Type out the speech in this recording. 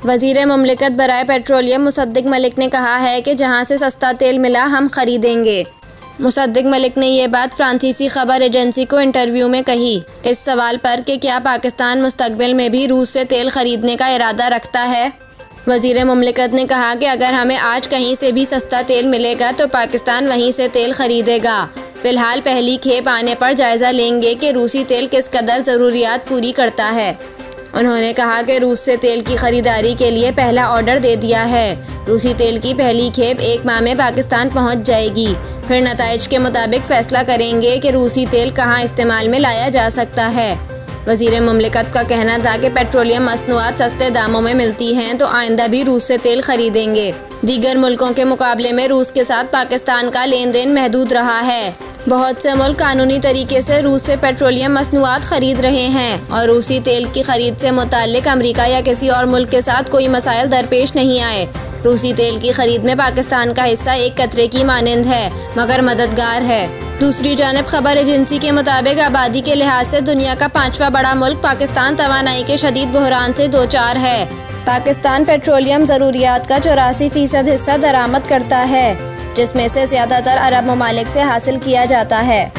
वज़ीर मुमलिकत बराए पेट्रोलियम मुसद्दिक मलिक ने कहा है कि जहां से सस्ता तेल मिला हम खरीदेंगे। मुसद्दिक मलिक ने ये बात फ्रांसीसी खबर एजेंसी को इंटरव्यू में कही। इस सवाल पर कि क्या पाकिस्तान मुस्तकबिल में भी रूस से तेल खरीदने का इरादा रखता है, वज़ीर मुमलिकत ने कहा कि अगर हमें आज कहीं से भी सस्ता तेल मिलेगा तो पाकिस्तान वहीं से तेल खरीदेगा। फ़िलहाल पहली खेप आने पर जायज़ा लेंगे कि रूसी तेल किस कदर ज़रूरियात पूरी करता है। उन्होंने कहा कि रूस से तेल की ख़रीदारी के लिए पहला ऑर्डर दे दिया है। रूसी तेल की पहली खेप 1 माह में पाकिस्तान पहुंच जाएगी। फिर नताइज के मुताबिक फ़ैसला करेंगे कि रूसी तेल कहां इस्तेमाल में लाया जा सकता है। वज़ीर मुमलिकत का कहना था कि पेट्रोलियम मसनूआत सस्ते दामों में मिलती हैं तो आइंदा भी रूस से तेल खरीदेंगे। दीगर मुल्कों के मुकाबले में रूस के साथ पाकिस्तान का लेन देन महदूद रहा है। बहुत से मुल्क कानूनी तरीके से रूस से पेट्रोलियम मसनूआत खरीद रहे हैं और रूसी तेल की खरीद से मुताल्लिक अमरीका या किसी और मुल्क के साथ कोई मसाइल दरपेश नहीं आए। रूसी तेल की खरीद में पाकिस्तान का हिस्सा एक कतरे की मानंद है मगर मददगार है। दूसरी जानिब खबर एजेंसी के मुताबिक आबादी के लिहाज से दुनिया का 5वां बड़ा मुल्क पाकिस्तान तवानाई के शदीद बहरान से दो चार है। पाकिस्तान पेट्रोलियम ज़रूरियात का 84% हिस्सा दरामद करता है, जिसमें से ज़्यादातर अरब ममालिक से हासिल किया जाता है।